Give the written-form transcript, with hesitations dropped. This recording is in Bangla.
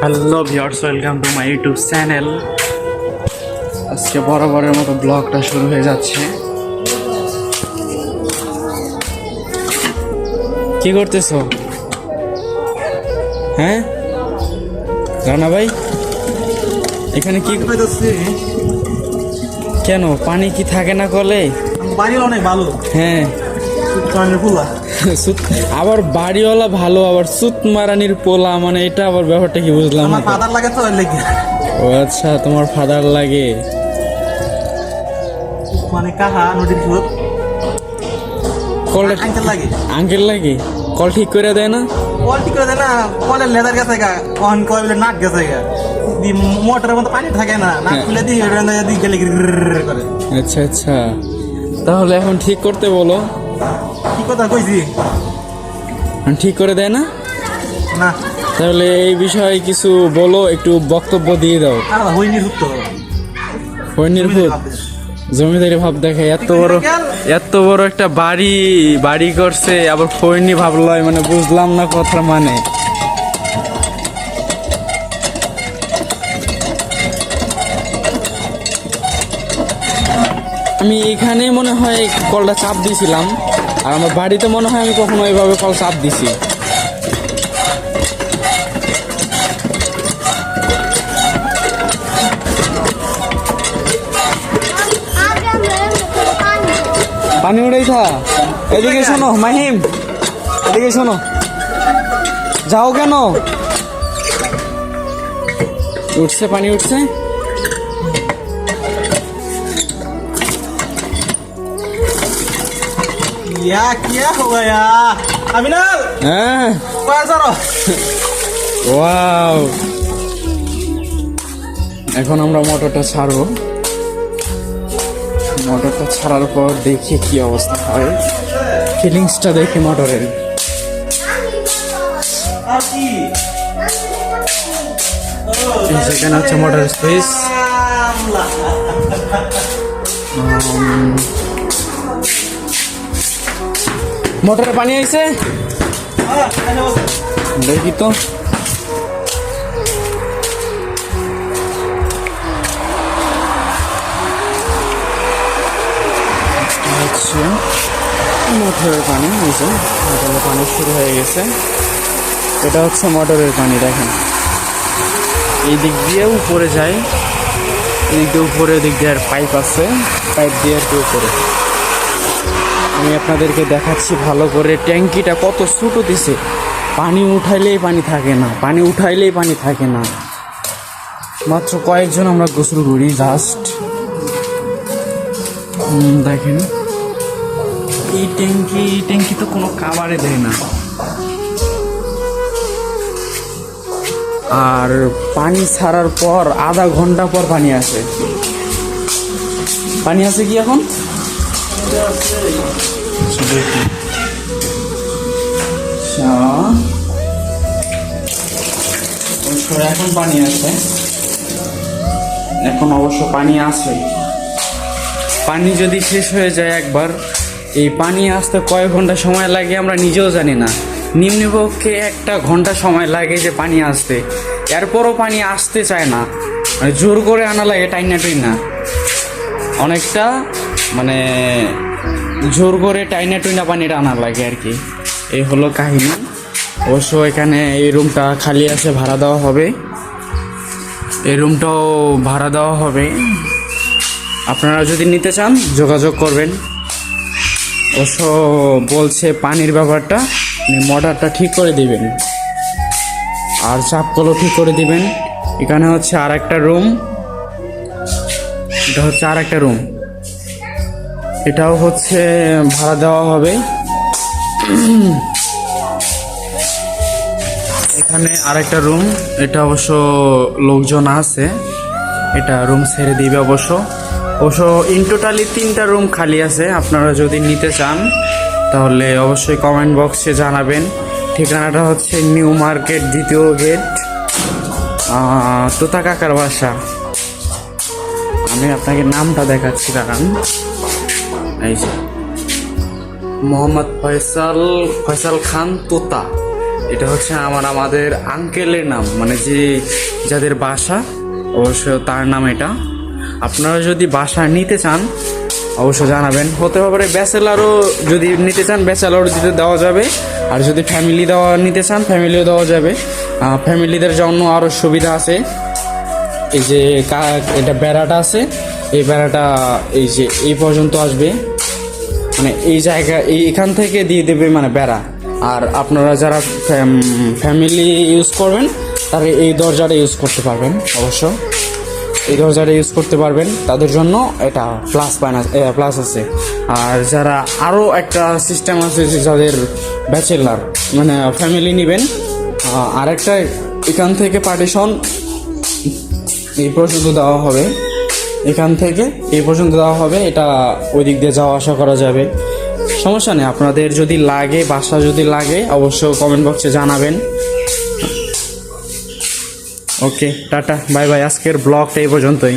Hello viewers, welcome to my YouTube channel. আজকে বরাবরের মতো ব্লগটা শুরু হয়ে যাচ্ছে। কি করতেছো? হ্যাঁ রানা ভাই, এখানে কি কেন পানি কি থাকে না কলে? বাড়ি অনেক ভালো। হ্যাঁ ফুলা আবার বাড়িওয়ালা ভালো, আবার সুত মারানির পোলা, মানে এটা আবার ব্যাপারটা কি বুঝলাম না। আমার ফাদার লাগে তো লেগে। ও আচ্ছা, তোমার ফাদার লাগে মানে কাহা নদীর সুত কল আঙ্কেল লাগে। আঙ্কেল লাগে কল ঠিক করে দেয় না? কল ঠিক করে দেয় না, কলের লেদার গেছে গা, কখন কয় বলে নাক গেছে গা, মোটরের মতো পানি থাকে না, নাক খুলে দিই দিই গেলে করে। আচ্ছা আচ্ছা, তাহলে এখন ঠিক করতে বলো। কি কথা কইছি? ঠিক করে দেয় না? না তাহলে এই বিষয়ে কিছু বলো, একটু বক্তব্য দিয়ে দাও। হইনি সুত হরিণীর ভূত জমিদারি ভাব দেখে, এত বড় একটা বাড়ি করছে, আবার ফৈনি ভাব লয়, মানে বুঝলাম না কথার মানে। আমি এখানে মনে হয় কলটা চাপ দিয়েছিলাম, আর আমার বাড়িতে মনে হয় আমি কখনো এইভাবে কল চাপ দিছি। পানি উড়াইছা? এদিকে শোনো মাহিম, এদিকে শোনো, যাও কেন? উঠছে, পানি উঠছে। क्या हो गया अभिनव? হ্যাঁ बाजार ওয়াও, এখন আমরা মোটরটা ছাড়বো। মোটরটা ছাড়ার পর দেখি কি অবস্থা হয়, ফিলিংসটা দেখি মোটরের। সেখানে হচ্ছে মোটর সুইচ। মোটরে পানি আইছে, দেখি তো। আচ্ছা, মোটরের পানি হয়েছে, মোটরের পানি শুরু হয়ে গেছে। এটা হচ্ছে মোটরের পানি, দেখেন এই দিক দিয়ে উপরে যায়, এদিক দিয়ে উপরে, দিক দিয়ে আর পাইপ আছে, পাইপ দিয়ে আর কি উপরে। আমি আপনাদেরকে দেখাচ্ছি ভালো করে, ট্যাঙ্কিটা কত ছোটো দিছে, পানি উঠাইলেই পানি থাকে না, পানি উঠাইলেই পানি থাকে না। মাত্র কয়েকজন আমরা গোসল করি জাস্ট। দেখেন এই ট্যাঙ্কি তো কোনো কাভারে দেয় না। আর পানি ছাড়ার পর আধা ঘন্টা পর পানি আসে। পানি আছে কি এখন? এখন পানি আছে, এখন অবশ্য পানি আছে। পানি যদি শেষ হয়ে যায় একবার, এই পানি আসতে কয়েক ঘন্টা সময় লাগে আমরা নিজেও জানি না। নিম্নপক্ষে 1 ঘন্টা সময় লাগে যে পানি আসতে, এরপরও পানি আসতে চায় না, মানে জোর করে আনা লাগে, টাইনা অনেকটা, মানে জোর করে টাইনা পানিটা আনা লাগে আর কি। এই হলো কাহিনী। অবশ্য এখানে এই রুমটা খালি আছে, ভাড়া দেওয়া হবে, এই রুমটাও ভাড়া দেওয়া হবে। আপনারা যদি নিতে চান যোগাযোগ করবেন। অবশ্য বলছে পানির ব্যাপারটা, মোটরটা ঠিক করে দিবেন আর চাপকলও ঠিক করে দিবেন। এখানে হচ্ছে আর একটা রুম, এটা হচ্ছে আর একটা রুম, এটাও হচ্ছে ভাড়া দেওয়া হবে। এখানে আরেকটা রুম, এটা অবশ্য লোকজন আছে, এটা রুম ছেড়ে দিবে অবশ্য। ইন টোটালি 3টা রুম খালি আছে। আপনারা যদি নিতে চান তাহলে অবশ্যই কমেন্ট বক্সে জানাবেন। ঠিকানাটা হচ্ছে নিউ মার্কেট 2য় গেট, তোতা কাকার বাসা। আমি আপনাকে নামটা দেখাচ্ছি, দাঁড়ান। এই যে মোহাম্মদ ফয়সাল খান তোতা, এটা হচ্ছে আমাদের আঙ্কেলের নাম, মানে যে যাদের বাসা অবশ্য তার নাম এটা। আপনারা যদি বাসা নিতে চান অবশ্য জানাবেন। হতে পারে ব্যাচেলারও যদি নিতে চান ব্যাচেলারও দিতে দেওয়া যাবে, আর যদি ফ্যামিলি নিতে চান ফ্যামিলিও দেওয়া যাবে। ফ্যামিলিদের জন্য আরও সুবিধা আছে। এই যে এটা বেড়াটা আছে, এই বেড়াটা এই যে এই পর্যন্ত আসবে, মানে এই জায়গা এখান থেকে দিয়ে দেবে মানে বেড়া। আর আপনারা যারা ফ্যামিলি ইউজ করবেন তারা এই দরজাটা ইউজ করতে পারবেন, অবশ্য এই দরজাটা ইউজ করতে পারবেন, তাদের জন্য এটা প্লাস আছে। আর যারা আরও একটা সিস্টেম আছে যে যাদের ব্যাচেলার মানে ফ্যামিলি নেবেন, আরেকটা এখান থেকে পার্টিশন এই পর্যন্ত দেওয়া হবে, এখান থেকে এই পর্যন্ত দেওয়া হবে, এটা ওই দিক দিয়ে যাওয়া আসা করা যাবে, সমস্যা নেই। আপনাদের যদি লাগে, বাসা যদি লাগে অবশ্য কমেন্ট বক্সে জানাবেন। ওকে, টাটা, বাই বাই। আজকের ব্লগটা এই পর্যন্তই।